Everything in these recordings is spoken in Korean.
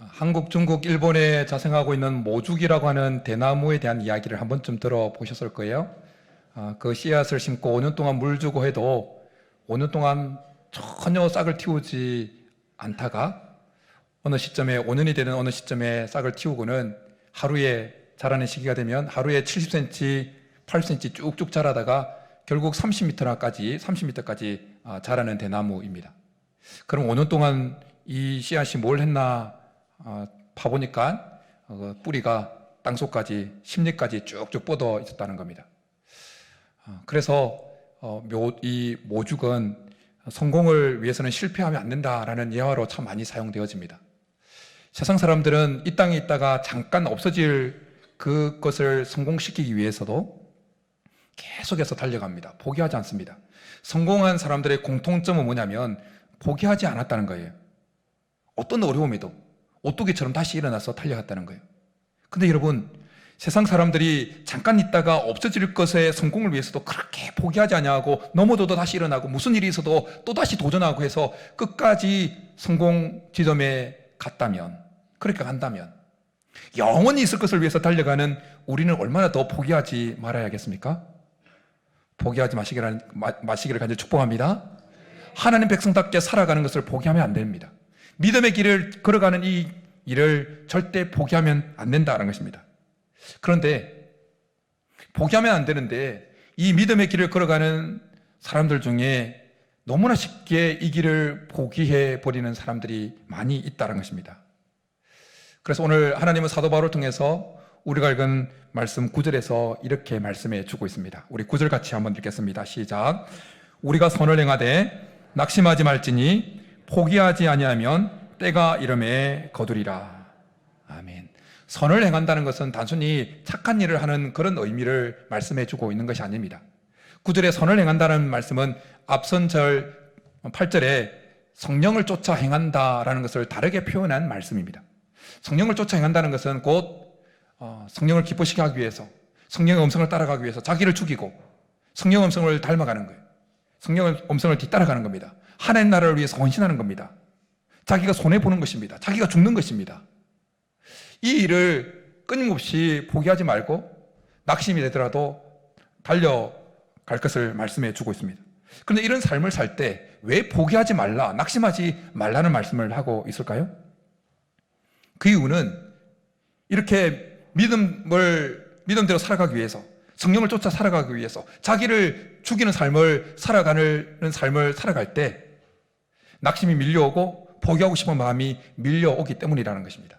한국, 중국, 일본에 자생하고 있는 모죽이라고 하는 대나무에 대한 이야기를 한 번쯤 들어보셨을 거예요. 그 씨앗을 심고 5년 동안 물 주고 해도 5년 동안 전혀 싹을 틔우지 않다가 어느 시점에 5년이 되는 어느 시점에 싹을 틔우고는 하루에 자라는 시기가 되면 하루에 70cm, 80cm 쭉쭉 자라다가 결국 30m까지 자라는 대나무입니다. 그럼 5년 동안 이 씨앗이 뭘 했나 파보니까 뿌리가 땅속까지, 심리까지 쭉쭉 뻗어 있었다는 겁니다. 그래서 이 모죽은 성공을 위해서는 실패하면 안 된다라는 예화로 참 많이 사용되어집니다. 세상 사람들은 이 땅에 있다가 잠깐 없어질 그것을 성공시키기 위해서도 계속해서 달려갑니다. 포기하지 않습니다. 성공한 사람들의 공통점은 뭐냐면 포기하지 않았다는 거예요. 어떤 어려움에도 오뚜기처럼 다시 일어나서 달려갔다는 거예요. 근데 여러분, 세상 사람들이 잠깐 있다가 없어질 것의 성공을 위해서도 그렇게 포기하지 않냐고 넘어져도 다시 일어나고 무슨 일이 있어도 또 다시 도전하고 해서 끝까지 성공 지점에 갔다면, 그렇게 간다면 영원히 있을 것을 위해서 달려가는 우리는 얼마나 더 포기하지 말아야겠습니까? 포기하지 마시기를 간절히 축복합니다. 하나님 백성답게 살아가는 것을 포기하면 안 됩니다. 믿음의 길을 걸어가는 이 일을 절대 포기하면 안 된다는 것입니다. 그런데 포기하면 안 되는데 이 믿음의 길을 걸어가는 사람들 중에 너무나 쉽게 이 길을 포기해 버리는 사람들이 많이 있다는 것입니다. 그래서 오늘 하나님은 사도 바울을 통해서 우리가 읽은 말씀 9절에서 이렇게 말씀해 주고 있습니다. 우리 9절 같이 한번 읽겠습니다. 시작. 우리가 선을 행하되 낙심하지 말지니 포기하지 아니하면 때가 이름에 거두리라. 아멘. 선을 행한다는 것은 단순히 착한 일을 하는 그런 의미를 말씀해 주고 있는 것이 아닙니다. 9절에 선을 행한다는 말씀은 앞선 절 8절에 성령을 쫓아 행한다라는 것을 다르게 표현한 말씀입니다. 성령을 쫓아 행한다는 것은 곧 성령을 기쁘시게 하기 위해서, 성령의 음성을 따라가기 위해서 자기를 죽이고 성령의 음성을 닮아가는 거예요. 성령의 음성을 뒤따라가는 겁니다. 하나님 나라를 위해서 헌신하는 겁니다. 자기가 손해보는 것입니다. 자기가 죽는 것입니다. 이 일을 끊임없이 포기하지 말고 낙심이 되더라도 달려갈 것을 말씀해 주고 있습니다. 그런데 이런 삶을 살 때 왜 포기하지 말라, 낙심하지 말라는 말씀을 하고 있을까요? 그 이유는 이렇게 믿음대로 살아가기 위해서, 성령을 쫓아 살아가기 위해서 자기를 죽이는 삶을 살아갈 때 낙심이 밀려오고 포기하고 싶은 마음이 밀려오기 때문이라는 것입니다.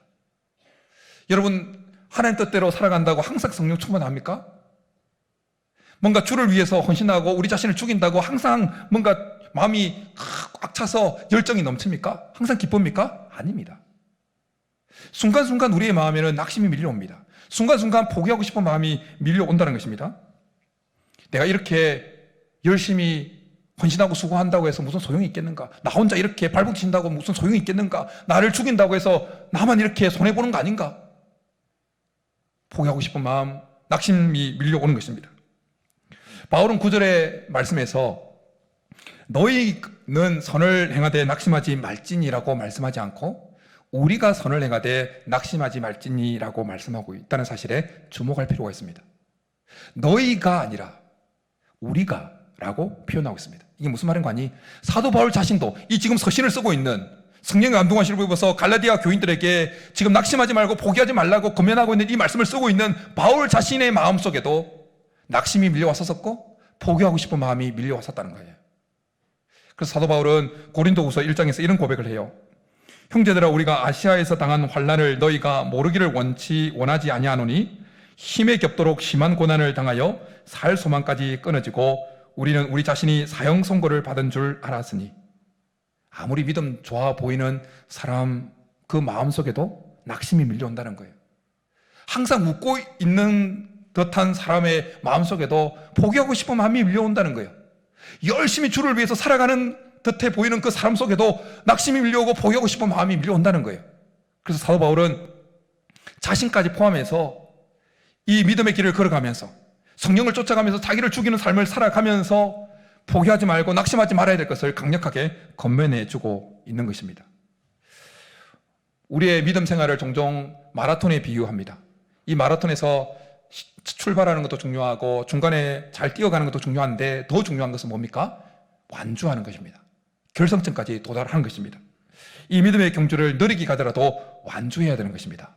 여러분, 하나님 뜻대로 살아간다고 항상 성령 충만합니까? 뭔가 주를 위해서 헌신하고 우리 자신을 죽인다고 항상 뭔가 마음이 꽉 차서 열정이 넘칩니까? 항상 기쁩니까? 아닙니다. 순간순간 우리의 마음에는 낙심이 밀려옵니다. 순간순간 포기하고 싶은 마음이 밀려온다는 것입니다. 내가 이렇게 열심히 헌신하고 수고한다고 해서 무슨 소용이 있겠는가? 나 혼자 이렇게 발버둥친다고 무슨 소용이 있겠는가? 나를 죽인다고 해서 나만 이렇게 손해보는 거 아닌가? 포기하고 싶은 마음, 낙심이 밀려오는 것입니다. 바울은 9절의 말씀에서 너희는 선을 행하되 낙심하지 말지니라고 말씀하지 않고 우리가 선을 행하되 낙심하지 말지니라고 말씀하고 있다는 사실에 주목할 필요가 있습니다. 너희가 아니라 우리가 라고 표현하고 있습니다. 이게 무슨 말인가 하니 사도 바울 자신도 이 지금 서신을 쓰고 있는 성령의 감동하심을 입어서 갈라디아 교인들에게 지금 낙심하지 말고 포기하지 말라고 권면하고 있는 이 말씀을 쓰고 있는 바울 자신의 마음속에도 낙심이 밀려왔었고 포기하고 싶은 마음이 밀려왔었다는 거예요. 그래서 사도 바울은 고린도후서 1장에서 이런 고백을 해요. 형제들아, 우리가 아시아에서 당한 환난을 너희가 모르기를 원하지 아니하노니 힘에 겹도록 심한 고난을 당하여 살 소망까지 끊어지고 우리는 우리 자신이 사형 선고를 받은 줄 알았으니. 아무리 믿음 좋아 보이는 사람 그 마음속에도 낙심이 밀려온다는 거예요. 항상 웃고 있는 듯한 사람의 마음속에도 포기하고 싶은 마음이 밀려온다는 거예요. 열심히 주를 위해서 살아가는 듯해 보이는 그 사람 속에도 낙심이 밀려오고 포기하고 싶은 마음이 밀려온다는 거예요. 그래서 사도 바울은 자신까지 포함해서 이 믿음의 길을 걸어가면서 성령을 쫓아가면서 자기를 죽이는 삶을 살아가면서 포기하지 말고 낙심하지 말아야 될 것을 강력하게 권면해 주고 있는 것입니다. 우리의 믿음 생활을 종종 마라톤에 비유합니다. 이 마라톤에서 출발하는 것도 중요하고 중간에 잘 뛰어가는 것도 중요한데 더 중요한 것은 뭡니까? 완주하는 것입니다. 결승점까지 도달하는 것입니다. 이 믿음의 경주를 느리게 가더라도 완주해야 되는 것입니다.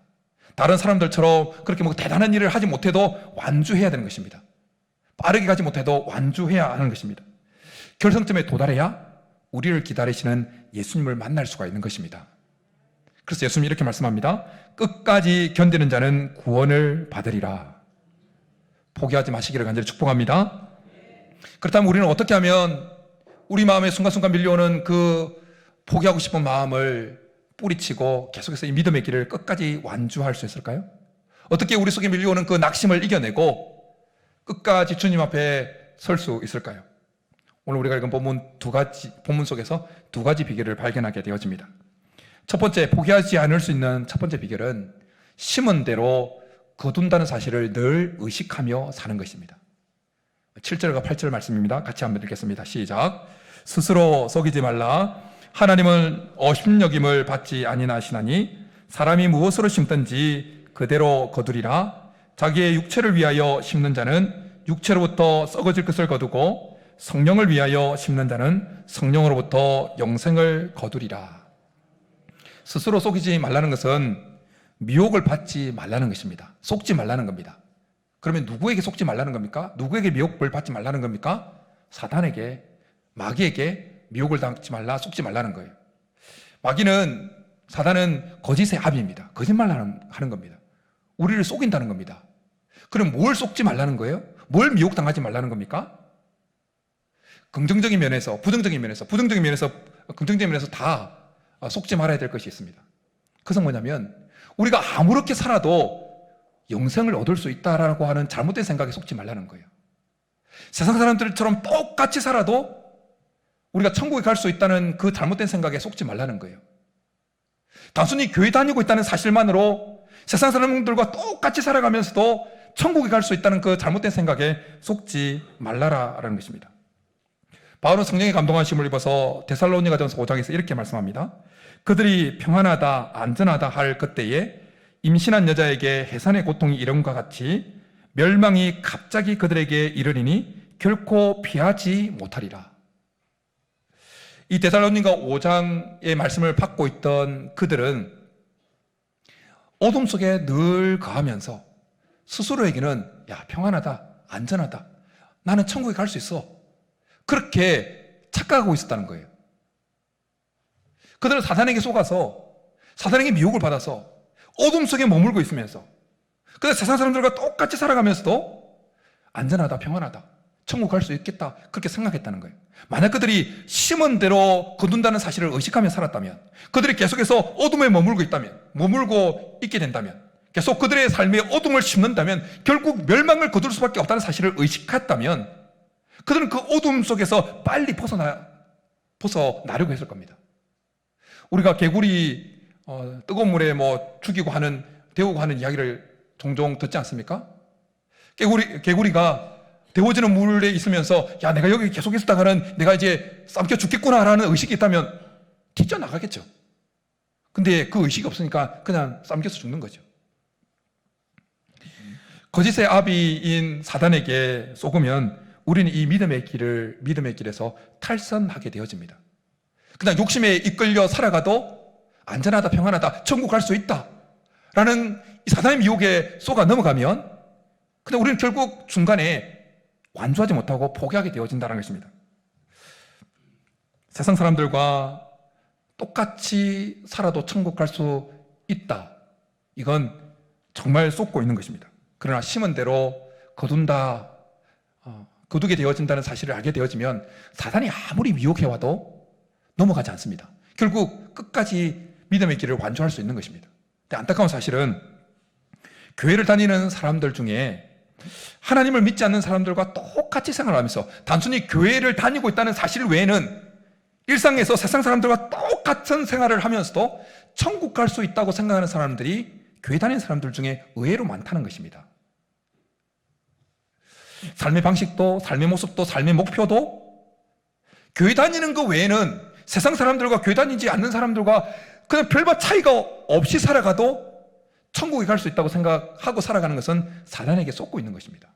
다른 사람들처럼 그렇게 뭐 대단한 일을 하지 못해도 완주해야 되는 것입니다. 빠르게 가지 못해도 완주해야 하는 것입니다. 결승점에 도달해야 우리를 기다리시는 예수님을 만날 수가 있는 것입니다. 그래서 예수님이 이렇게 말씀합니다. 끝까지 견디는 자는 구원을 받으리라. 포기하지 마시기를 간절히 축복합니다. 그렇다면 우리는 어떻게 하면 우리 마음에 순간순간 밀려오는 그 포기하고 싶은 마음을 뿌리치고 계속해서 이 믿음의 길을 끝까지 완주할 수 있을까요? 어떻게 우리 속에 밀려오는 그 낙심을 이겨내고 끝까지 주님 앞에 설 수 있을까요? 오늘 우리가 읽은 본문 속에서 두 가지 비결을 발견하게 되어집니다. 첫 번째, 포기하지 않을 수 있는 첫 번째 비결은 심은 대로 거둔다는 사실을 늘 의식하며 사는 것입니다. 7절과 8절 말씀입니다. 같이 한번 읽겠습니다. 시작. 스스로 속이지 말라. 하나님은 업신여김을 받지 아니하시나니 사람이 무엇으로 심든지 그대로 거두리라. 자기의 육체를 위하여 심는 자는 육체로부터 썩어질 것을 거두고 성령을 위하여 심는 자는 성령으로부터 영생을 거두리라. 스스로 속이지 말라는 것은 미혹을 받지 말라는 것입니다. 속지 말라는 겁니다. 그러면 누구에게 속지 말라는 겁니까? 누구에게 미혹을 받지 말라는 겁니까? 사단에게, 마귀에게 미혹을 당하지 말라, 속지 말라는 거예요. 사단은 거짓의 아비입니다. 거짓말하는 겁니다. 우리를 속인다는 겁니다. 그럼 뭘 속지 말라는 거예요? 뭘 미혹당하지 말라는 겁니까? 긍정적인 면에서, 부정적인 면에서 다 속지 말아야 될 것이 있습니다. 그것은 뭐냐면 우리가 아무렇게 살아도 영생을 얻을 수 있다라고 하는 잘못된 생각에 속지 말라는 거예요. 세상 사람들처럼 똑같이 살아도 우리가 천국에 갈 수 있다는 그 잘못된 생각에 속지 말라는 거예요. 단순히 교회 다니고 있다는 사실만으로 세상 사람들과 똑같이 살아가면서도 천국에 갈 수 있다는 그 잘못된 생각에 속지 말라라는 것입니다. 바울은 성령의 감동하심을 입어서 데살로니가전서 5장에서 이렇게 말씀합니다. 그들이 평안하다, 안전하다 할 그때에 임신한 여자에게 해산의 고통이 이름과 같이 멸망이 갑자기 그들에게 이르리니 결코 피하지 못하리라. 이 데살로니가 5장의 말씀을 받고 있던 그들은 어둠 속에 늘 거하면서 스스로에게는 평안하다, 안전하다, 나는 천국에 갈 수 있어, 그렇게 착각하고 있었다는 거예요. 그들은 사단에게 속아서, 사단에게 미혹을 받아서 어둠 속에 머물고 있으면서, 그래서 세상 사람들과 똑같이 살아가면서도 안전하다, 평안하다, 천국 갈 수 있겠다, 그렇게 생각했다는 거예요. 만약 그들이 심은 대로 거둔다는 사실을 의식하며 살았다면, 그들이 계속해서 어둠에 머물고 있게 된다면, 계속 그들의 삶에 어둠을 심는다면 결국 멸망을 거둘 수밖에 없다는 사실을 의식했다면 그들은 그 어둠 속에서 빨리 벗어나려고 했을 겁니다. 우리가 개구리 뜨거운 물에 죽이고 데우고 하는 이야기를 종종 듣지 않습니까? 개구리가 데워지는 물에 있으면서 내가 여기 계속 있었다가는 내가 이제 삼켜 죽겠구나라는 의식이 있다면 뛰쳐나가겠죠. 근데 그 의식이 없으니까 그냥 삼켜서 죽는 거죠. 거짓의 아비인 사단에게 속으면 우리는 이 믿음의 길에서 탈선하게 되어집니다. 그냥 욕심에 이끌려 살아가도 안전하다, 평안하다, 천국 갈 수 있다 라는 이 사단의 미혹에 속아 넘어가면 그냥 우리는 결국 중간에 완주하지 못하고 포기하게 되어진다는 것입니다. 세상 사람들과 똑같이 살아도 천국 갈 수 있다, 이건 정말 쏟고 있는 것입니다. 그러나 심은 대로 거두게 되어진다는 사실을 알게 되어지면 사단이 아무리 미혹해와도 넘어가지 않습니다. 결국 끝까지 믿음의 길을 완주할 수 있는 것입니다. 근데 안타까운 사실은 교회를 다니는 사람들 중에 하나님을 믿지 않는 사람들과 똑같이 생활하면서 단순히 교회를 다니고 있다는 사실 외에는 일상에서 세상 사람들과 똑같은 생활을 하면서도 천국 갈 수 있다고 생각하는 사람들이 교회 다니는 사람들 중에 의외로 많다는 것입니다. 삶의 방식도, 삶의 모습도, 삶의 목표도 교회 다니는 것 외에는 세상 사람들과 교회 다니지 않는 사람들과 그냥 별반 차이가 없이 살아가도 천국에 갈 수 있다고 생각하고 살아가는 것은 사단에게 쏟고 있는 것입니다.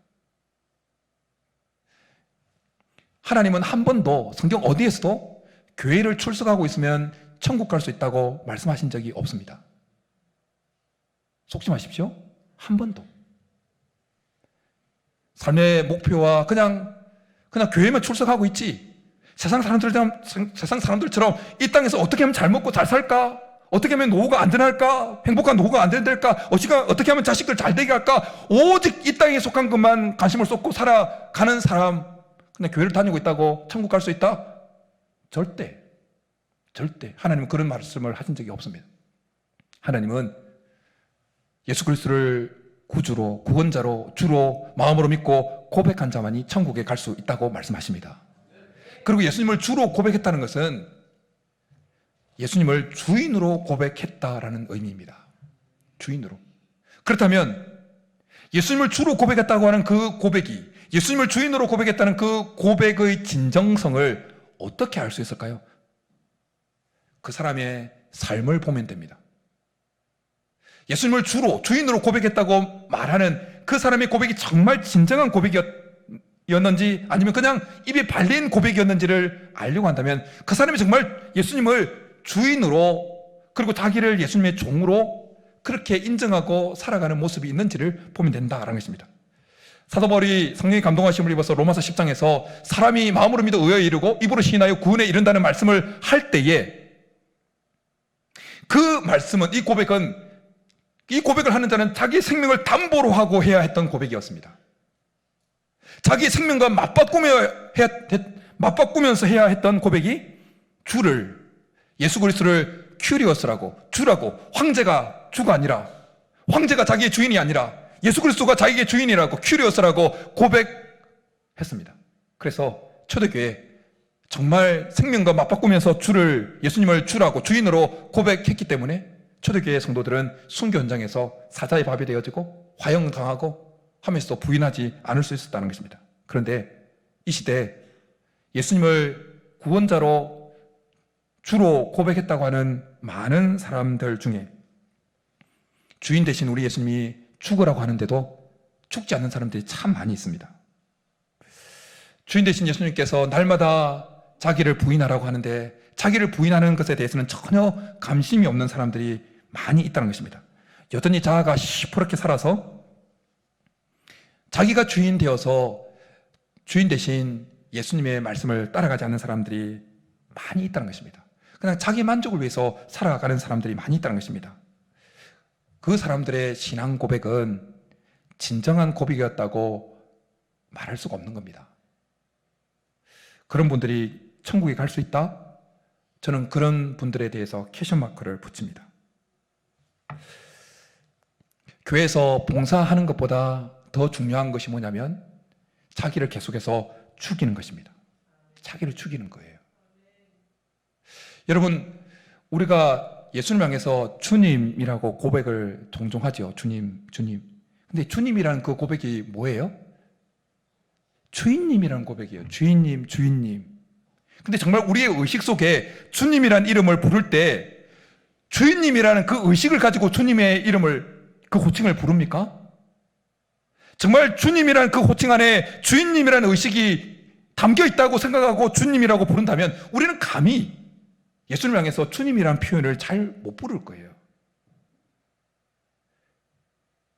하나님은 한 번도 성경 어디에서도 교회를 출석하고 있으면 천국 갈 수 있다고 말씀하신 적이 없습니다. 속지 마십시오. 한 번도. 삶의 목표와 그냥 교회만 출석하고 있지, 세상 사람들처럼 이 땅에서 어떻게 하면 잘 먹고 잘 살까? 어떻게 하면 노후가 안전할까? 행복한 노후가 안전될까? 어떻게 하면 자식들 잘 되게 할까? 오직 이 땅에 속한 것만 관심을 쏟고 살아가는 사람, 그냥 교회를 다니고 있다고 천국 갈 수 있다? 절대 하나님은 그런 말씀을 하신 적이 없습니다. 하나님은 예수 그리스도를 구주로, 구원자로, 주로 마음으로 믿고 고백한 자만이 천국에 갈 수 있다고 말씀하십니다. 그리고 예수님을 주로 고백했다는 것은 예수님을 주인으로 고백했다라는 의미입니다. 주인으로. 그렇다면 예수님을 주로 고백했다고 하는 그 고백이, 예수님을 주인으로 고백했다는 그 고백의 진정성을 어떻게 알 수 있을까요? 그 사람의 삶을 보면 됩니다. 예수님을 주로, 주인으로 고백했다고 말하는 그 사람의 고백이 정말 진정한 고백이었는지, 아니면 그냥 입에 발린 고백이었는지를 알려고 한다면 그 사람이 정말 예수님을 주인으로, 그리고 자기를 예수님의 종으로 그렇게 인정하고 살아가는 모습이 있는지를 보면 된다라는 것입니다. 사도 바울이 성령의 감동하심을 입어서 로마서 10장에서 사람이 마음으로 믿어 의에 이르고 입으로 시인하여 구원에 이른다는 말씀을 할 때에, 그 말씀은, 이 고백을 하는 자는 자기 생명을 담보로 하고 해야 했던 고백이었습니다. 자기 생명과 맞바꾸면서 해야 했던 고백이, 주를, 예수 그리스도를 큐리오스라고, 주라고, 황제가 주가 아니라, 황제가 자기의 주인이 아니라 예수 그리스도가 자기의 주인이라고, 큐리오스라고 고백했습니다. 그래서 초대교회 정말 생명과 맞바꾸면서 예수님을 주라고, 주인으로 고백했기 때문에 초대교회 성도들은 순교 현장에서 사자의 밥이 되어지고 화형당하고 하면서도 부인하지 않을 수 있었다는 것입니다. 그런데 이 시대에 예수님을 구원자로 주로 고백했다고 하는 많은 사람들 중에 주인 대신 우리 예수님이 죽으라고 하는데도 죽지 않는 사람들이 참 많이 있습니다. 주인 대신 예수님께서 날마다 자기를 부인하라고 하는데 자기를 부인하는 것에 대해서는 전혀 감심이 없는 사람들이 많이 있다는 것입니다. 여전히 자아가 시퍼렇게 살아서 자기가 주인 되어서 주인 대신 예수님의 말씀을 따라가지 않는 사람들이 많이 있다는 것입니다. 그냥 자기 만족을 위해서 살아가는 사람들이 많이 있다는 것입니다. 그 사람들의 신앙 고백은 진정한 고백이었다고 말할 수가 없는 겁니다. 그런 분들이 천국에 갈 수 있다? 저는 그런 분들에 대해서 퀘션 마크를 붙입니다. 교회에서 봉사하는 것보다 더 중요한 것이 뭐냐면 자기를 계속해서 죽이는 것입니다. 자기를 죽이는 거예요. 여러분, 우리가 예수님을 향해서 주님이라고 고백을 종종 하죠. 주님. 근데 주님이라는 그 고백이 뭐예요? 주인님이라는 고백이에요. 주인님. 근데 정말 우리의 의식 속에 주님이라는 이름을 부를 때 주인님이라는 그 의식을 가지고 주님의 이름을, 그 호칭을 부릅니까? 정말 주님이라는 그 호칭 안에 주인님이라는 의식이 담겨 있다고 생각하고 주님이라고 부른다면 우리는 감히 예수님을 향해서 주님이라는 표현을 잘 못 부를 거예요.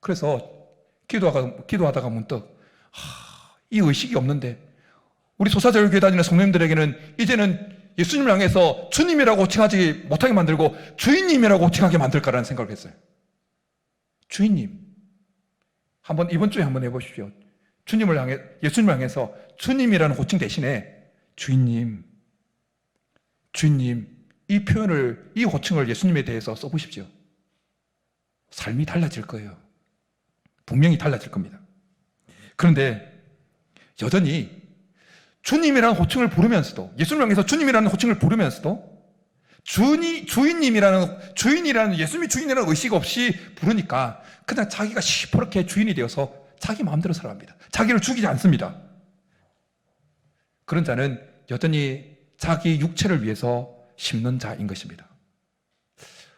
그래서 기도하다가 문득 이 의식이 없는데 우리 소사절교회 다니는 성도님들에게는 이제는 예수님을 향해서 주님이라고 호칭하지 못하게 만들고 주인님이라고 호칭하게 만들까라는 생각을 했어요. 주인님. 이번 주에 한번 해보십시오. 예수님을 향해서 주님이라는 호칭 대신에 주인님, 이 표현을, 이 호칭을 예수님에 대해서 써보십시오. 삶이 달라질 거예요. 분명히 달라질 겁니다. 그런데 여전히 주님이라는 호칭을 부르면서도, 예수님을 향해서 주님이라는 호칭을 부르면서도 주인이라는 예수님이 주인이라는 의식 없이 부르니까 그냥 자기가 시퍼렇게 주인이 되어서 자기 마음대로 살아갑니다. 자기를 죽이지 않습니다. 그런 자는 여전히 자기 육체를 위해서 심는 자인 것입니다.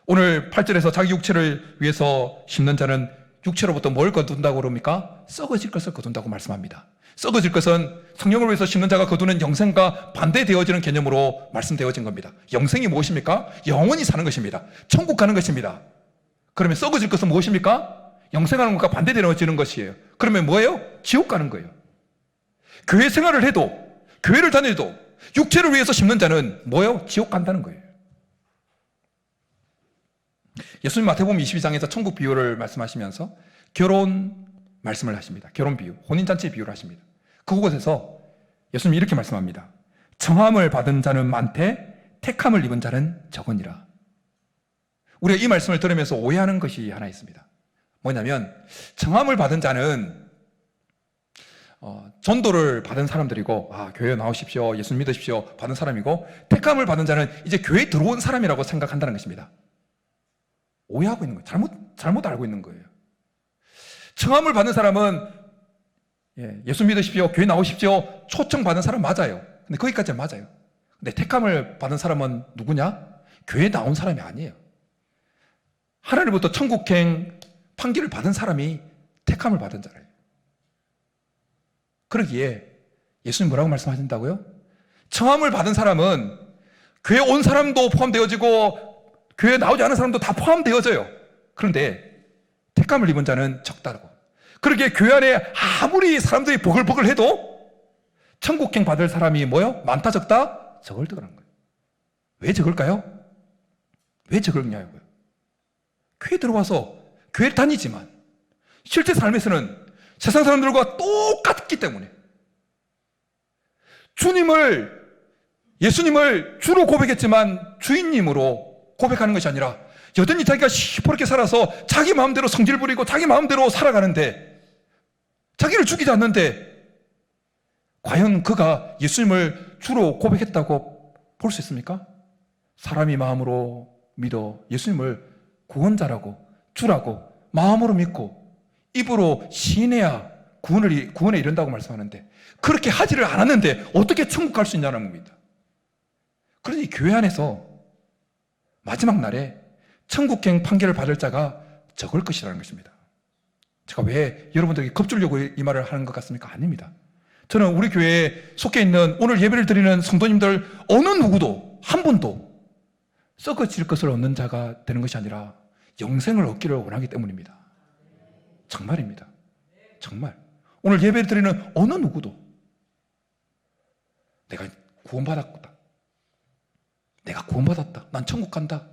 오늘 8절에서 자기 육체를 위해서 심는 자는 육체로부터 뭘 거둔다고 그럽니까? 썩어질 것을 거둔다고 말씀합니다. 썩어질 것은 성령을 위해서 심는 자가 거두는 영생과 반대되어지는 개념으로 말씀되어진 겁니다. 영생이 무엇입니까? 영원히 사는 것입니다. 천국 가는 것입니다. 그러면 썩어질 것은 무엇입니까? 영생하는 것과 반대되어지는 것이에요. 그러면 뭐예요? 지옥 가는 거예요. 교회 생활을 해도, 교회를 다녀도 육체를 위해서 심는 자는 뭐예요? 지옥 간다는 거예요. 예수님 마태복음 22장에서 천국 비유를 말씀하시면서 결혼 말씀을 하십니다. 결혼 비유, 혼인잔치 비유를 하십니다. 그곳에서 예수님이 이렇게 말씀합니다. 청함을 받은 자는 많되 택함을 입은 자는 적으니라. 우리가 이 말씀을 들으면서 오해하는 것이 하나 있습니다. 뭐냐면 청함을 받은 자는 전도를 받은 사람들이고, 교회에 나오십시오, 예수 믿으십시오 받은 사람이고, 택함을 받은 자는 이제 교회에 들어온 사람이라고 생각한다는 것입니다. 오해하고 있는 거예요. 잘못 알고 있는 거예요. 청함을 받는 사람은 예수 믿으십시오, 교회 나오십시오 초청받은 사람 맞아요. 근데 거기까지는 맞아요. 근데 택함을 받은 사람은 누구냐? 교회에 나온 사람이 아니에요. 하나님부터 천국행 판결을 받은 사람이 택함을 받은 자예요. 그러기에 예수님 뭐라고 말씀하신다고요? 청함을 받은 사람은 교회 온 사람도 포함되어지고 교회에 나오지 않은 사람도 다 포함되어져요. 그런데 택함을 입은 자는 적다고. 그러기에 교회 안에 아무리 사람들이 버글버글 해도 천국행 받을 사람이 뭐요? 많다 적다? 적을더라는 거예요. 왜 적을까요? 왜 적을냐고요? 교회 들어와서 교회를 다니지만 실제 삶에서는 세상 사람들과 똑같기 때문에 예수님을 주로 고백했지만 주인님으로 고백하는 것이 아니라 여전히 자기가 시퍼렇게 살아서 자기 마음대로 성질 부리고 자기 마음대로 살아가는데, 자기를 죽이지 않는데 과연 그가 예수님을 주로 고백했다고 볼 수 있습니까? 사람이 마음으로 믿어 예수님을 구원자라고 주라고 마음으로 믿고 입으로 시인해야 구원에 이른다고 말씀하는데, 그렇게 하지를 않았는데 어떻게 천국 갈 수 있냐는 겁니다. 그러니 교회 안에서 마지막 날에 천국행 판결을 받을 자가 적을 것이라는 것입니다. 제가 왜 여러분들에게 겁주려고 이 말을 하는 것 같습니까? 아닙니다. 저는 우리 교회에 속해 있는 오늘 예배를 드리는 성도님들 어느 누구도 한 분도 썩어질 것을 얻는 자가 되는 것이 아니라 영생을 얻기를 원하기 때문입니다. 정말입니다. 정말 오늘 예배를 드리는 어느 누구도 내가 구원받았다, 내가 구원받았다, 난 천국 간다,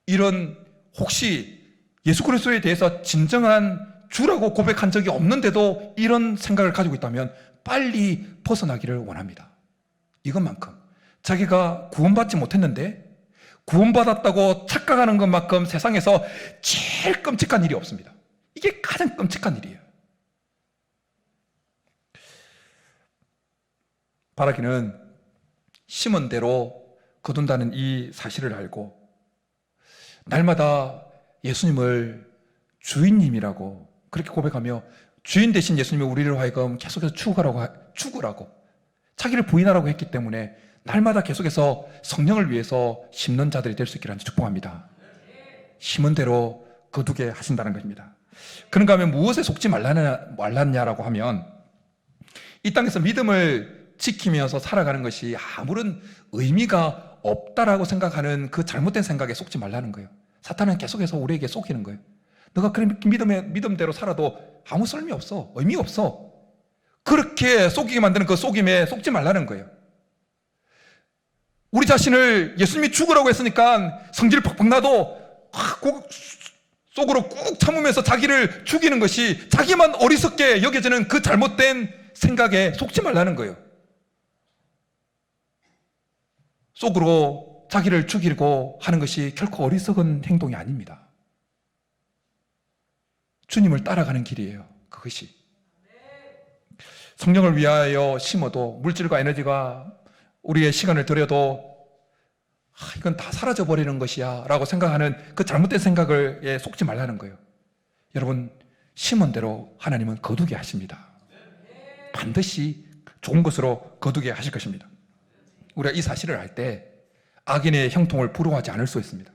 이런, 혹시 예수 그리스도에 대해서 진정한 주라고 고백한 적이 없는데도 이런 생각을 가지고 있다면 빨리 벗어나기를 원합니다. 이것만큼 자기가 구원받지 못했는데 구원받았다고 착각하는 것만큼 세상에서 제일 끔찍한 일이 없습니다. 이게 가장 끔찍한 일이에요. 바라기는 심은 대로 거둔다는 이 사실을 알고 날마다 예수님을 주인님이라고 그렇게 고백하며 주인 대신 예수님이 우리를 하여금 계속해서 죽으라고 자기를 부인하라고 했기 때문에 날마다 계속해서 성령을 위해서 심는 자들이 될 수 있기를 축복합니다. 심은 대로 거두게 하신다는 것입니다. 그런가 하면 무엇에 속지 말랐냐라고 하면 이 땅에서 믿음을 지키면서 살아가는 것이 아무런 의미가 없다라고 생각하는 그 잘못된 생각에 속지 말라는 거예요. 사탄은 계속해서 우리에게 속이는 거예요. 너가 그런 믿음대로 살아도 아무 쓸모 없어, 의미 없어. 그렇게 속이게 만드는 그 속임에 속지 말라는 거예요. 우리 자신을 예수님이 죽으라고 했으니까 성질 퍽퍽 나도 속으로 꾹 참으면서 자기를 죽이는 것이 자기만 어리석게 여겨지는 그 잘못된 생각에 속지 말라는 거예요. 속으로 자기를 죽이고 하는 것이 결코 어리석은 행동이 아닙니다. 주님을 따라가는 길이에요. 그것이 성령을 위하여 심어도 물질과 에너지가 우리의 시간을 들여도 이건 다 사라져버리는 것이야 라고 생각하는 그 잘못된 생각에 속지 말라는 거예요. 여러분, 심은 대로 하나님은 거두게 하십니다. 반드시 좋은 것으로 거두게 하실 것입니다. 우리가 이 사실을 알 때 악인의 형통을 부러워하지 않을 수 있습니다.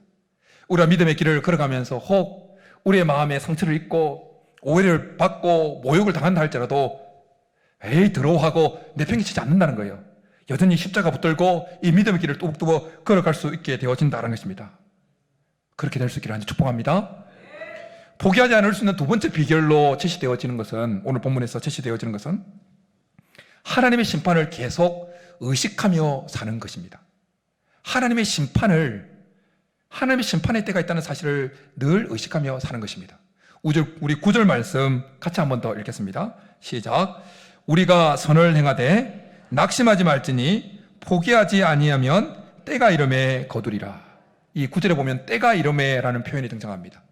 우리가 믿음의 길을 걸어가면서 혹 우리의 마음에 상처를 입고 오해를 받고 모욕을 당한다 할지라도 에이 더러워하고 내팽개치지 않는다는 거예요. 여전히 십자가 붙들고 이 믿음의 길을 뚜벅뚜벅 걸어갈 수 있게 되어진다는 것입니다. 그렇게 될 수 있기를 축복합니다. 포기하지 않을 수 있는 두 번째 비결로 제시되어지는 것은, 오늘 본문에서 제시되어지는 것은 하나님의 심판을 계속 의식하며 사는 것입니다. 하나님의 심판의 때가 있다는 사실을 늘 의식하며 사는 것입니다. 우리 9절 말씀 같이 한 번 더 읽겠습니다. 시작. 우리가 선을 행하되 낙심하지 말지니 포기하지 아니하면 때가 이름에 거두리라. 이 9절에 보면 때가 이름에라는 표현이 등장합니다.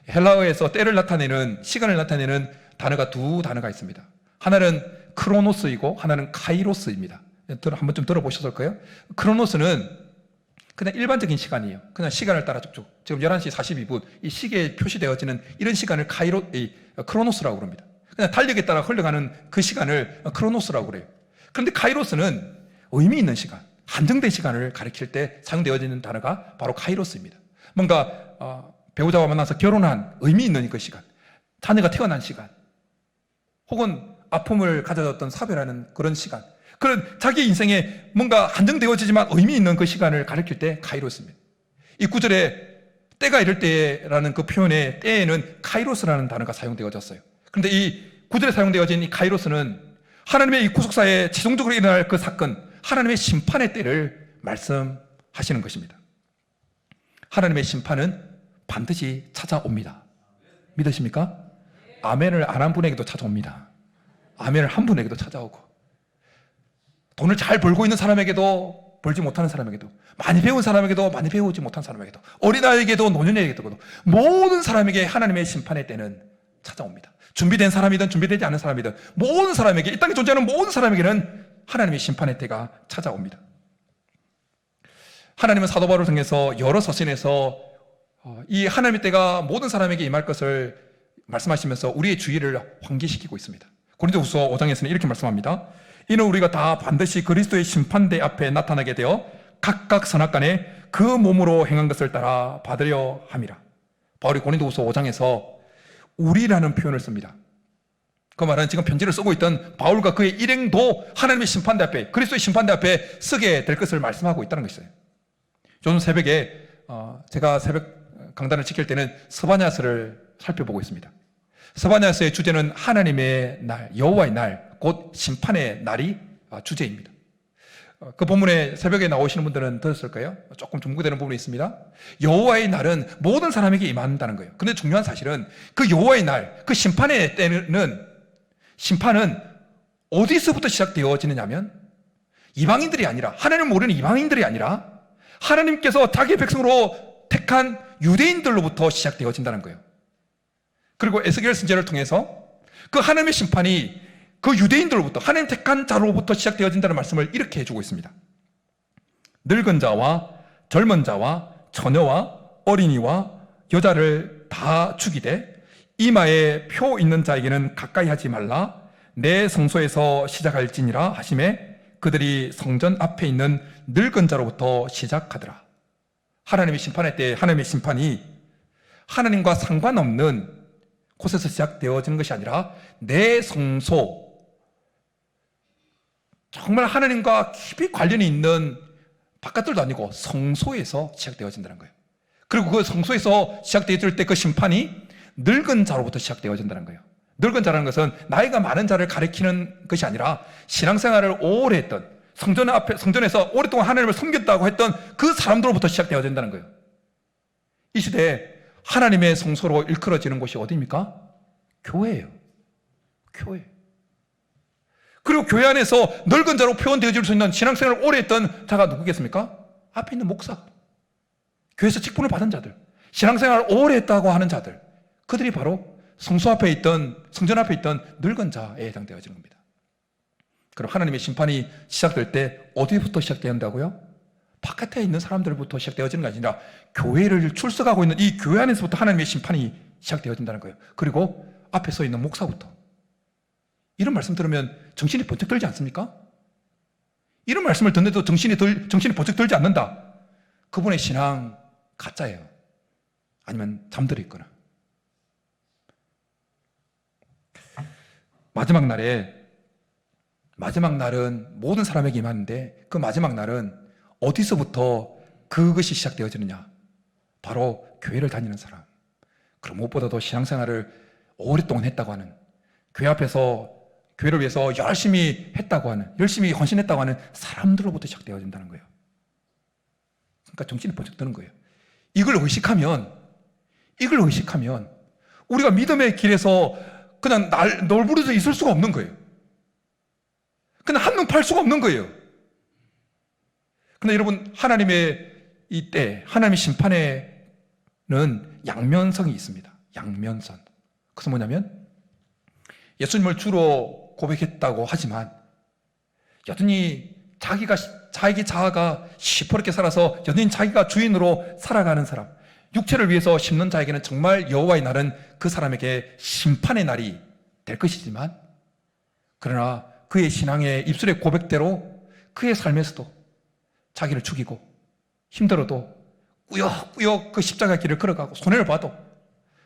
헬라어에서 때를 나타내는, 시간을 나타내는 단어가 두 단어가 있습니다. 하나는 크로노스이고 하나는 카이로스입니다. 한번 좀 들어보셨을 거예요. 크로노스는 그냥 일반적인 시간이에요. 그냥 시간을 따라 쭉쭉. 지금 11시 42분 이 시계에 표시되어지는 이런 시간을 크로노스라고 그럽니다. 그냥 달력에 따라 흘러가는 그 시간을 크로노스라고 그래요. 그런데 카이로스는 의미 있는 시간, 한정된 시간을 가리킬 때 사용되어지는 단어가 바로 카이로스입니다. 뭔가 배우자와 만나서 결혼한 의미 있는 그 시간, 자녀가 태어난 시간, 혹은 아픔을 가져졌던 사별하는 그런 시간, 그런 자기 인생에 뭔가 한정되어지지만 의미 있는 그 시간을 가리킬 때 카이로스입니다. 이 9절에 때가 이럴 때라는 그 표현의 때에는 카이로스라는 단어가 사용되어졌어요. 그런데 이 9절에 사용되어진 이 카이로스는 하나님의 이 구속사에 최종적으로 일어날 그 사건, 하나님의 심판의 때를 말씀하시는 것입니다. 하나님의 심판은 반드시 찾아옵니다. 믿으십니까? 아멘을 안 한 분에게도 찾아옵니다. 아멘을 한 분에게도 찾아오고, 돈을 잘 벌고 있는 사람에게도, 벌지 못하는 사람에게도, 많이 배운 사람에게도, 많이 배우지 못한 사람에게도, 어린아이에게도, 노년에게도, 모든 사람에게 하나님의 심판의 때는 찾아옵니다. 준비된 사람이든 준비되지 않은 사람이든 모든 사람에게, 이 땅에 존재하는 모든 사람에게는 하나님의 심판의 때가 찾아옵니다. 하나님은 사도 바울을 통해서 여러 서신에서 이 하나님의 때가 모든 사람에게 임할 것을 말씀하시면서 우리의 주의를 환기시키고 있습니다. 고린도후서 5장에서는 이렇게 말씀합니다. 이는 우리가 다 반드시 그리스도의 심판대 앞에 나타나게 되어 각각 선악간에 그 몸으로 행한 것을 따라 받으려 함이라. 바울이 고린도후서 5장에서 우리라는 표현을 씁니다. 그 말은 지금 편지를 쓰고 있던 바울과 그의 일행도 하나님의 심판대 앞에, 그리스도의 심판대 앞에 서게 될 것을 말씀하고 있다는 것이에요. 요즘 새벽에 제가 새벽 강단을 지킬 때는 스바냐서를 살펴보고 있습니다. 스바냐서의 주제는 하나님의 날, 여호와의 날, 곧 심판의 날이 주제입니다. 그 본문에 새벽에 나오시는 분들은 들었을 거예요. 조금 중국되는 부분이 있습니다. 여호와의 날은 모든 사람에게 임한다는 거예요. 그런데 중요한 사실은 그 여호와의 날, 그 심판의 때는, 심판은 어디서부터 시작되어지느냐면 이방인들이 아니라, 하나님을 모르는 이방인들이 아니라 하나님께서 자기 백성으로 택한 유대인들로부터 시작되어진다는 거예요. 그리고 에스겔 선지자를 통해서 그 하나님의 심판이 그 유대인들로부터, 하나님 택한 자로부터 시작되어진다는 말씀을 이렇게 해주고 있습니다. 늙은 자와 젊은 자와 처녀와 어린이와 여자를 다 죽이되 이마에 표 있는 자에게는 가까이 하지 말라. 내 성소에서 시작할지니라 하심에 그들이 성전 앞에 있는 늙은 자로부터 시작하더라. 하나님의 심판의 때 하나님의 심판이 하나님과 상관없는 곳에서 시작되어지는 것이 아니라 내 성소, 정말 하나님과 깊이 관련이 있는 바깥들도 아니고 성소에서 시작되어진다는 거예요. 그리고 그 성소에서 시작되어질 때 그 심판이 늙은 자로부터 시작되어진다는 거예요. 늙은 자라는 것은 나이가 많은 자를 가리키는 것이 아니라 신앙생활을 오래 했던, 성전에서 오랫동안 하나님을 섬겼다고 했던 그 사람들로부터 시작되어진다는 거예요. 이 시대에 하나님의 성소로 일컬어지는 곳이 어디입니까? 교회예요. 교회. 그리고 교회 안에서 늙은 자로 표현되어질 수 있는 신앙생활을 오래 했던 자가 누구겠습니까? 앞에 있는 목사, 교회에서 직분을 받은 자들, 신앙생활을 오래 했다고 하는 자들, 그들이 바로 성전 앞에 있던 늙은 자에 해당되어지는 겁니다. 그럼 하나님의 심판이 시작될 때 어디부터 시작된다고요? 바깥에 있는 사람들부터 시작되어지는 게 아니라 교회를 출석하고 있는 이 교회 안에서부터 하나님의 심판이 시작되어진다는 거예요. 그리고 앞에 서 있는 목사부터. 이런 말씀 들으면 정신이 번쩍 들지 않습니까? 이런 말씀을 듣는데도 정신이 번쩍 들지 않는다. 그분의 신앙 가짜예요. 아니면 잠들어 있거나. 마지막 날은 모든 사람에게 임하는데 그 마지막 날은 어디서부터 그것이 시작되어지느냐? 바로 교회를 다니는 사람. 그럼 무엇보다도 신앙생활을 오랫동안 했다고 하는, 교회 앞에서 교회를 위해서 열심히 했다고 하는, 열심히 헌신했다고 하는 사람들로부터 시작되어진다는 거예요. 그러니까 정신이 번쩍 드는 거예요. 이걸 의식하면 우리가 믿음의 길에서 그냥 널브러져 있을 수가 없는 거예요. 그냥 한눈 팔 수가 없는 거예요. 근데 여러분, 하나님의 이 때, 하나님의 심판에는 양면성이 있습니다. 양면성. 그것은 뭐냐면, 예수님을 주로 고백했다고 하지만 여전히 자기 자아가 시퍼렇게 살아서 여전히 자기가 주인으로 살아가는 사람, 육체를 위해서 심는 자에게는 정말 여호와의 날은 그 사람에게 심판의 날이 될 것이지만, 그러나 그의 신앙의 입술의 고백대로 그의 삶에서도 자기를 죽이고 힘들어도 꾸역꾸역 그 십자가 길을 걸어가고 손해를 봐도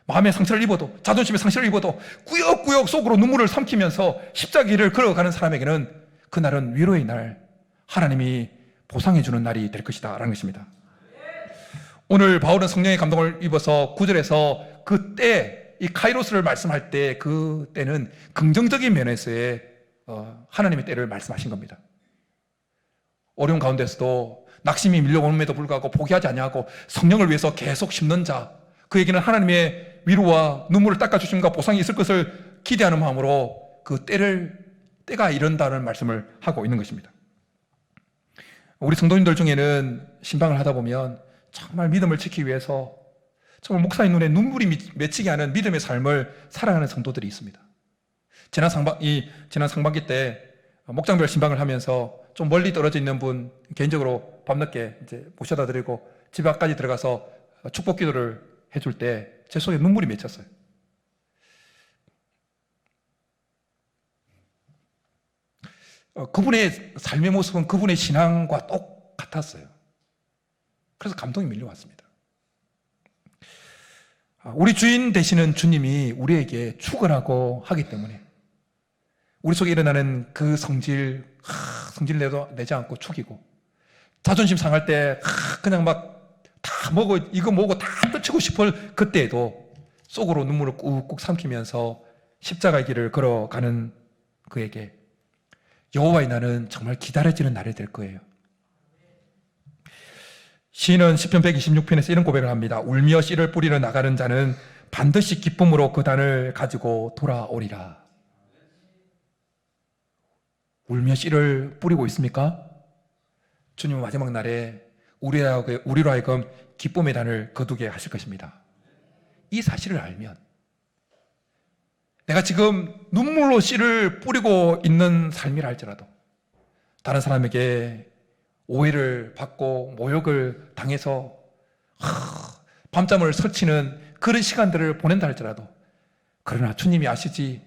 마음의 상처를 입어도 자존심의 상처를 입어도 꾸역꾸역 속으로 눈물을 삼키면서 십자가 길을 걸어가는 사람에게는 그날은 위로의 날, 하나님이 보상해주는 날이 될 것이다 라는 것입니다. 오늘 바울은 성령의 감동을 입어서 9절에서 그때 이 카이로스를 말씀할 때 그 때는 긍정적인 면에서의 하나님의 때를 말씀하신 겁니다. 어려운 가운데서도 낙심이 밀려옴에도 불구하고 포기하지 아니하고 성령을 위해서 계속 심는 자, 그에게는 하나님의 위로와 눈물을 닦아주심과 보상이 있을 것을 기대하는 마음으로 그 때가 이른다는 말씀을 하고 있는 것입니다. 우리 성도님들 중에는 신방을 하다 보면 정말 믿음을 지키기 위해서 정말 목사의 눈에 눈물이 맺히게 하는 믿음의 삶을 살아가는 성도들이 있습니다. 지난 상반기 때 목장별 신방을 하면서 좀 멀리 떨어져 있는 분 개인적으로 밤늦게 이제 모셔다 드리고 집 앞까지 들어가서 축복 기도를 해줄 때 제 속에 눈물이 맺혔어요. 그분의 삶의 모습은 그분의 신앙과 똑같았어요. 그래서 감동이 밀려왔습니다. 우리 주인 되시는 주님이 우리에게 축원하고 하기 때문에 우리 속에 일어나는 그 성질 내지 않고 죽이고, 자존심 상할 때 그냥 막 다 이거 먹고 다 떨치고 싶을 그때에도 속으로 눈물을 꾹꾹 삼키면서 십자가의 길을 걸어가는 그에게 여호와의 날은 정말 기다려지는 날이 될 거예요. 시인은 시편 126편에서 이런 고백을 합니다. 울며 씨를 뿌리러 나가는 자는 반드시 기쁨으로 그 단을 가지고 돌아오리라. 울며 씨를 뿌리고 있습니까? 주님은 마지막 날에 우리로 하여금 기쁨의 단을 거두게 하실 것입니다. 이 사실을 알면 내가 지금 눈물로 씨를 뿌리고 있는 삶이라 할지라도 다른 사람에게 오해를 받고 모욕을 당해서 밤잠을 설치는 그런 시간들을 보낸다 할지라도, 그러나 주님이 아시지.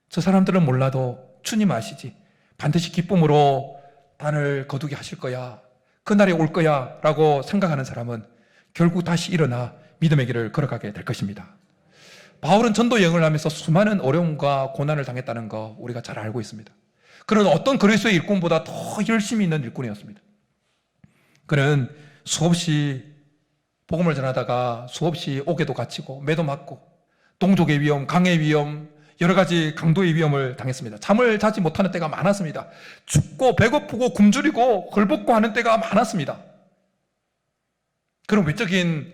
저 사람들은 몰라도 주님 아시지. 반드시 기쁨으로 단을 거두게 하실 거야. 그날이 올 거야 라고 생각하는 사람은 결국 다시 일어나 믿음의 길을 걸어가게 될 것입니다. 바울은 전도 여행을 하면서 수많은 어려움과 고난을 당했다는 거 우리가 잘 알고 있습니다. 그는 어떤 그리스도의 일꾼보다 더 열심히 있는 일꾼이었습니다. 그는 수없이 복음을 전하다가 수없이 옥에도 갇히고 매도 맞고 동족의 위험, 강의 위험, 여러 가지 강도의 위험을 당했습니다. 잠을 자지 못하는 때가 많았습니다. 춥고 배고프고 굶주리고 헐벗고 하는 때가 많았습니다. 그런 외적인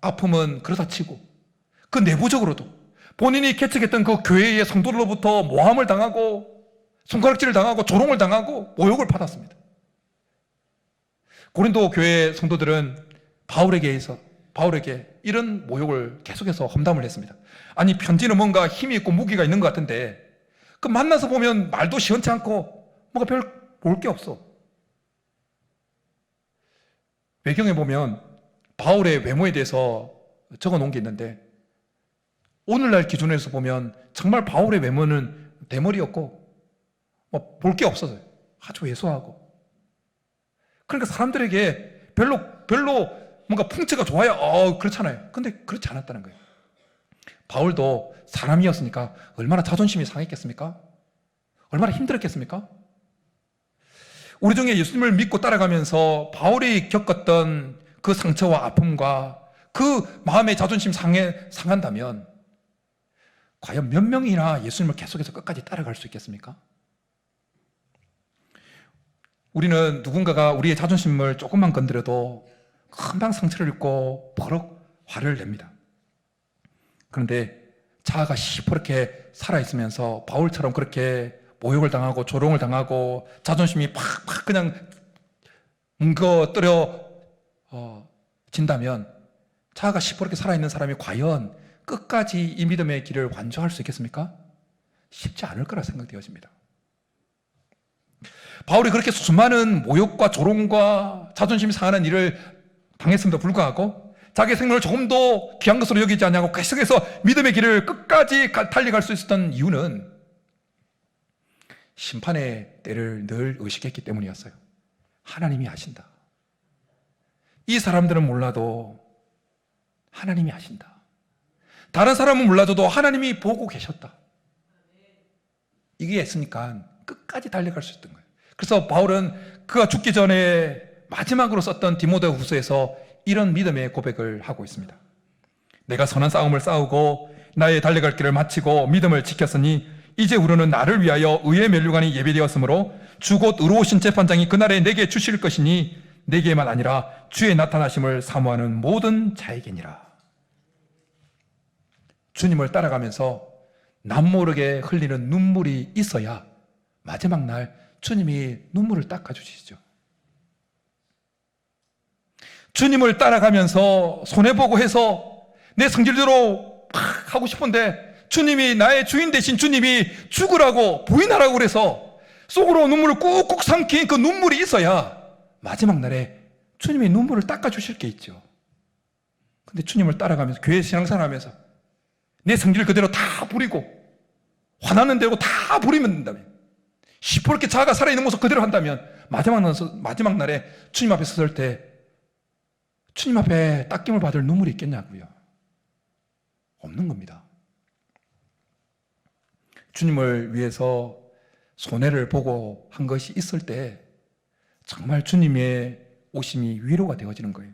아픔은 그렇다 치고 그 내부적으로도 본인이 개척했던 그 교회의 성도들로부터 모함을 당하고 손가락질을 당하고 조롱을 당하고 모욕을 받았습니다. 고린도 교회 성도들은 바울에게 이런 모욕을 계속해서 험담을 했습니다. 아니, 편지는 뭔가 힘이 있고 무기가 있는 것 같은데 그 만나서 보면 말도 시원치 않고 뭔가 별 볼 게 없어. 외경에 보면 바울의 외모에 대해서 적어 놓은 게 있는데 오늘날 기준에서 보면 정말 바울의 외모는 대머리였고 볼 게 없어서요. 아주 왜소하고. 그러니까 사람들에게 별로 뭔가 풍채가 좋아요. 그렇잖아요. 근데 그렇지 않았다는 거예요. 바울도 사람이었으니까 얼마나 자존심이 상했겠습니까? 얼마나 힘들었겠습니까? 우리 중에 예수님을 믿고 따라가면서 바울이 겪었던 그 상처와 아픔과 그 마음의 자존심 상한다면 과연 몇 명이나 예수님을 계속해서 끝까지 따라갈 수 있겠습니까? 우리는 누군가가 우리의 자존심을 조금만 건드려도 금방 상처를 입고 버럭 화를 냅니다. 그런데 자아가 시퍼렇게 살아있으면서 바울처럼 그렇게 모욕을 당하고 조롱을 당하고 자존심이 팍팍 그냥 뭉거뜨려 진다면 자아가 시퍼렇게 살아있는 사람이 과연 끝까지 이 믿음의 길을 완주할 수 있겠습니까? 쉽지 않을 거라 생각되어집니다. 바울이 그렇게 수많은 모욕과 조롱과 자존심이 상하는 일을 당했음에도 불구하고 자기의 생명을 조금 더 귀한 것으로 여기지 않냐고 계속해서 믿음의 길을 끝까지 달려갈 수 있었던 이유는 심판의 때를 늘 의식했기 때문이었어요. 하나님이 아신다. 이 사람들은 몰라도 하나님이 아신다. 다른 사람은 몰라도 하나님이 보고 계셨다. 이게 있으니까 끝까지 달려갈 수 있던 거예요. 그래서 바울은 그가 죽기 전에 마지막으로 썼던 디모데 후서에서 이런 믿음의 고백을 하고 있습니다. 내가 선한 싸움을 싸우고 나의 달려갈 길을 마치고 믿음을 지켰으니 이제 우리는 나를 위하여 의의 면류관이 예비되었으므로 주 곧 의로우신 재판장이 그날에 내게 주실 것이니 내게만 아니라 주의 나타나심을 사모하는 모든 자에게니라. 주님을 따라가면서 남모르게 흘리는 눈물이 있어야 마지막 날 주님이 눈물을 닦아주시죠. 주님을 따라가면서 손해보고 해서 내 성질대로 팍 하고 싶은데 주님이 나의 주인 되신 주님이 죽으라고 부인하라고 그래서 속으로 눈물을 꾹꾹 삼킨 그 눈물이 있어야 마지막 날에 주님이 눈물을 닦아주실 게 있죠. 근데 주님을 따라가면서 교회 신앙생활하면서 내 성질 그대로 다 부리고 화나는 대로 다 부리면 된다면 시퍼렇게 자아가 살아있는 모습 그대로 한다면 마지막 날에 주님 앞에 섰을 때 주님 앞에 닦임을 받을 눈물이 있겠냐고요. 없는 겁니다. 주님을 위해서 손해를 보고 한 것이 있을 때 정말 주님의 오심이 위로가 되어지는 거예요.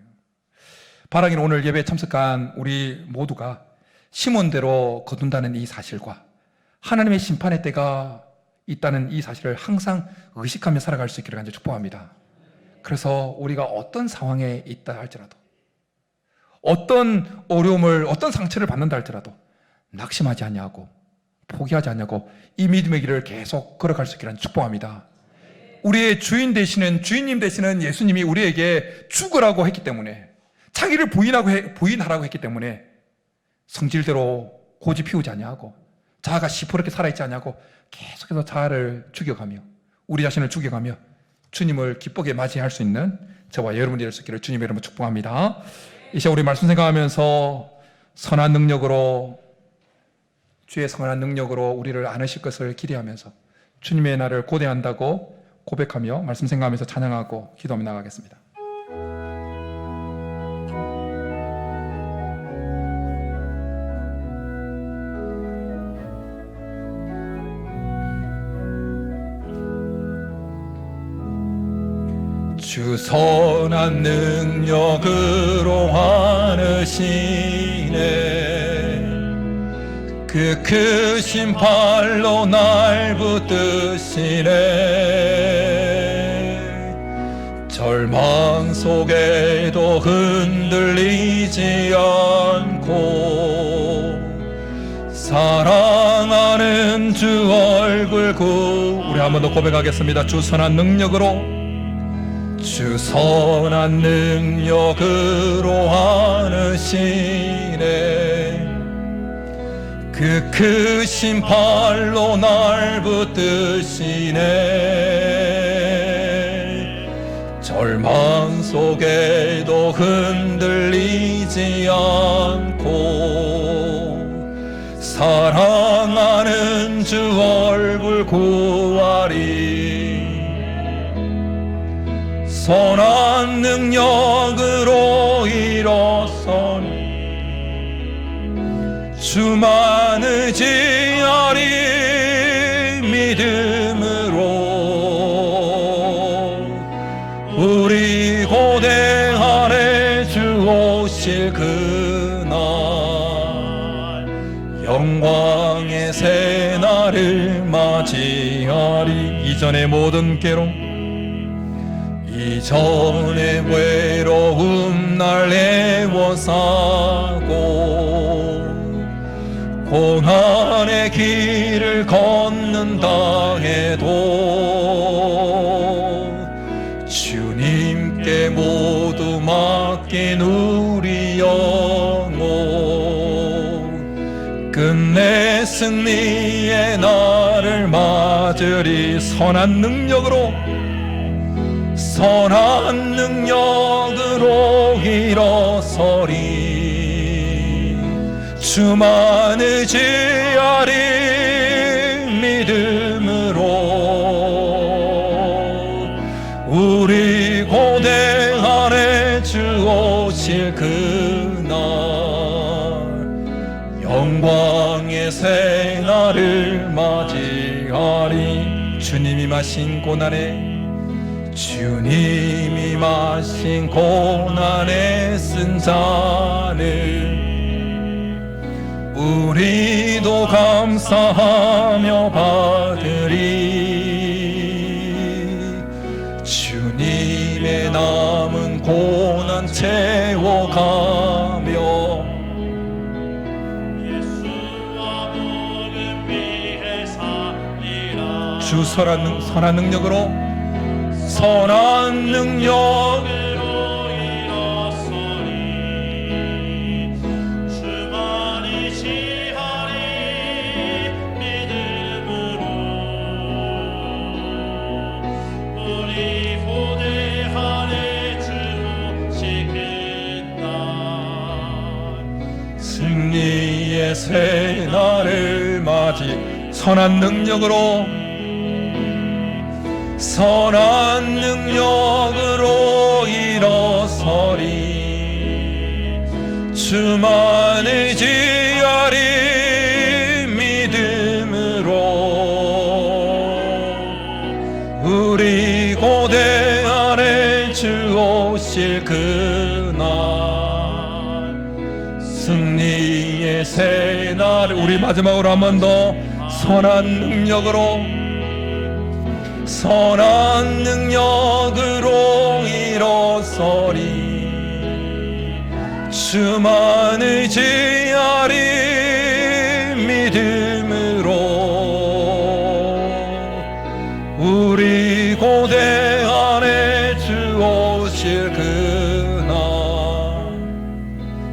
바라기는 오늘 예배에 참석한 우리 모두가 시몬대로 거둔다는 이 사실과 하나님의 심판의 때가 있다는 이 사실을 항상 의식하며 살아갈 수 있기를 간절히 축복합니다. 그래서 우리가 어떤 상황에 있다 할지라도 어떤 어려움을 어떤 상처를 받는다 할지라도 낙심하지 않냐고 포기하지 않냐고 이 믿음의 길을 계속 걸어갈 수 있기를 축복합니다. 우리의 주인님 되시는 예수님이 우리에게 죽으라고 했기 때문에 자기를 부인하라고 했기 때문에 성질대로 고집 피우지 않냐고 자아가 시퍼렇게 살아있지 않냐고 계속해서 자아를 죽여가며 우리 자신을 죽여가며 주님을 기쁘게 맞이할 수 있는 저와 여러분이 될 수 있기를 주님의 이름으로 축복합니다. 이 시간 우리 말씀 생각하면서 선한 능력으로 주의 선한 능력으로 우리를 안으실 것을 기대하면서 주님의 날을 고대한다고 고백하며 말씀 생각하면서 찬양하고 기도하며 나가겠습니다. 주 선한 능력으로 환으시네 그 크신 팔로 날 붙드시네 절망 속에도 흔들리지 않고 사랑하는 주 얼굴 우리 한 번 더 고백하겠습니다. 주 선한 능력으로 주 선한 능력으로 하시네 그 크신 팔로 날 붙드시네 절망 속에도 흔들리지 않고 사랑하는 주 얼굴 구하리 선한 능력으로 일어서니 주만 의지하리 믿음으로 우리 고대 아래 주 오실 그날 영광의 새날을 맞이하리. 이전의 모든 괴로움, 이전의 외로움 날 애워싸고 고난의 길을 걷는다 해도 주님께 모두 맡긴 우리 영혼 끝내 승리의 날을 맞으리. 선한 능력으로 일어서리 주만 의지하리 믿음으로 우리 고대 아래 주 오실 그날 영광의 새날을 맞이하리. 주님이 마신 고난에 쓴 잔을 우리도 감사하며 받으리. 주님의 남은 고난 채워가며 주 선한 능력으로 일어서리 주만 의지하리 믿음으로 우리 고대 아래 주 오실 그날 승리의 새날을 맞이 선한 능력으로 일어서리 주만 의지하리 믿음으로 우리 고대 아래 주 오실 그날 승리의 새날. 우리 마지막으로 한 번 더 선한 능력으로 일어서리 주만 의지하리 믿음으로 우리 고대 아래 주 오실 그날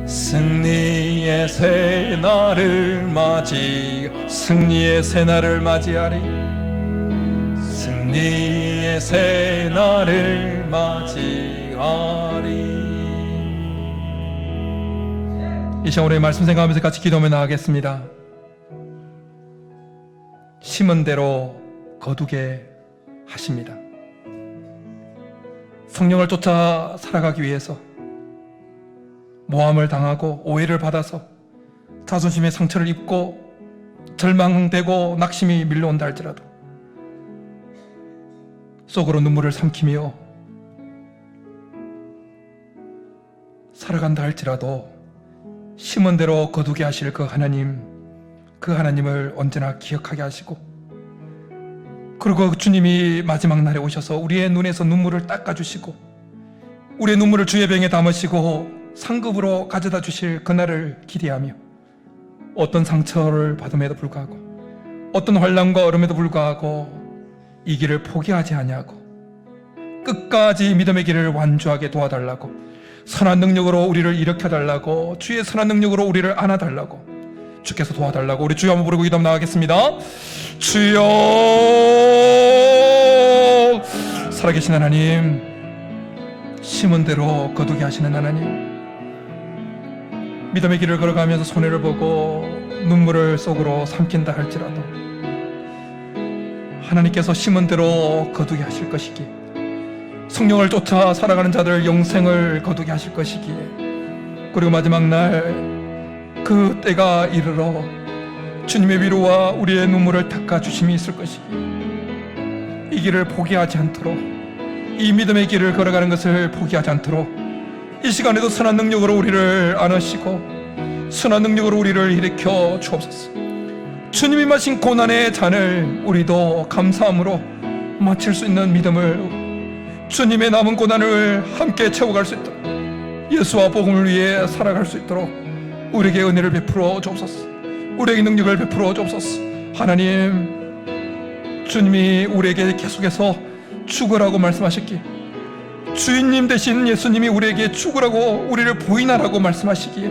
승리의 새날을 맞이하리. 승리의 새날을 맞이하리. 이 시간 우리 말씀 생각하면서 같이 기도하며 나가겠습니다. 심은 대로 거두게 하십니다. 성령을 쫓아 살아가기 위해서 모함을 당하고 오해를 받아서 자존심의 상처를 입고 절망되고 낙심이 밀려온다 할지라도 속으로 눈물을 삼키며 살아간다 할지라도 심은 대로 거두게 하실 그 하나님을 언제나 기억하게 하시고, 그리고 주님이 마지막 날에 오셔서 우리의 눈에서 눈물을 닦아주시고 우리의 눈물을 주의 병에 담으시고 상급으로 가져다 주실 그날을 기대하며 어떤 상처를 받음에도 불구하고 어떤 환난과 어려움에도 불구하고 이 길을 포기하지 아니하고 끝까지 믿음의 길을 완주하게 도와달라고, 선한 능력으로 우리를 일으켜달라고, 주의 선한 능력으로 우리를 안아달라고, 주께서 도와달라고 우리 주여 한번 부르고 기도 나가겠습니다. 주여, 살아계신 하나님, 심은 대로 거두게 하시는 하나님, 믿음의 길을 걸어가면서 손해를 보고 눈물을 속으로 삼킨다 할지라도 하나님께서 심은 대로 거두게 하실 것이기에 성령을 쫓아 살아가는 자들 영생을 거두게 하실 것이기에, 그리고 마지막 날 그 때가 이르러 주님의 위로와 우리의 눈물을 닦아 주심이 있을 것이기에, 이 길을 포기하지 않도록, 이 믿음의 길을 걸어가는 것을 포기하지 않도록 이 시간에도 선한 능력으로 우리를 안으시고 선한 능력으로 우리를 일으켜 주옵소서. 주님이 마신 고난의 잔을 우리도 감사함으로 마칠 수 있는 믿음을, 주님의 남은 고난을 함께 채워갈 수 있도록, 예수와 복음을 위해 살아갈 수 있도록 우리에게 은혜를 베풀어 주옵소서. 우리에게 능력을 베풀어 주옵소서. 하나님, 주님이 우리에게 계속해서 죽으라고 말씀하셨기에, 주인님 되신 예수님이 우리에게 죽으라고, 우리를 부인하라고 말씀하시기에,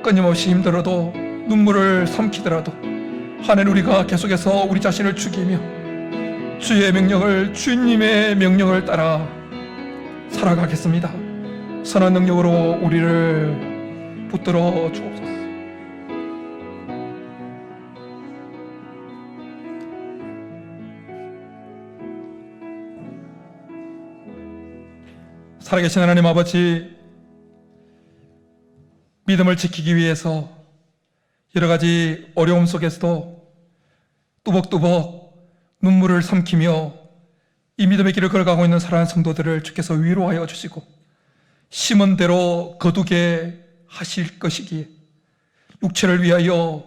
끊임없이 힘들어도 눈물을 삼키더라도 하나님, 우리가 계속해서 우리 자신을 죽이며 주의 명령을, 주인님의 명령을 따라 살아가겠습니다. 선한 능력으로 우리를 붙들어 주옵소서. 살아계신 하나님 아버지, 믿음을 지키기 위해서 여러 가지 어려움 속에서도 뚜벅뚜벅 눈물을 삼키며 이 믿음의 길을 걸어가고 있는 사랑하는 성도들을 주께서 위로하여 주시고 심은 대로 거두게 하실 것이기에, 육체를 위하여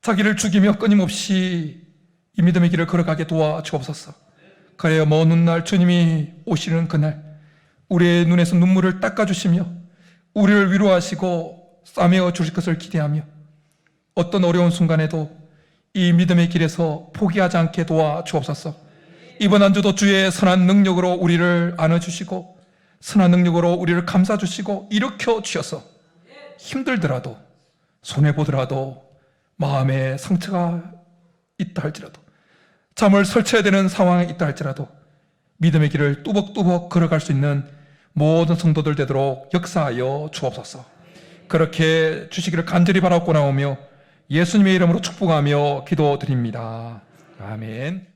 자기를 죽이며 끊임없이 이 믿음의 길을 걸어가게 도와주옵소서. 그래야 먼 훗날 주님이 오시는 그날 우리의 눈에서 눈물을 닦아주시며 우리를 위로하시고 싸매어 주실 것을 기대하며, 어떤 어려운 순간에도 이 믿음의 길에서 포기하지 않게 도와주옵소서. 이번 한 주도 주의 선한 능력으로 우리를 안아주시고 선한 능력으로 우리를 감싸주시고 일으켜 주셔서 힘들더라도, 손해보더라도, 마음에 상처가 있다 할지라도, 잠을 설쳐야 되는 상황에 있다 할지라도 믿음의 길을 뚜벅뚜벅 걸어갈 수 있는 모든 성도들 되도록 역사하여 주옵소서. 그렇게 주시기를 간절히 바라고 나오며 예수님의 이름으로 축복하며 기도드립니다. 아멘.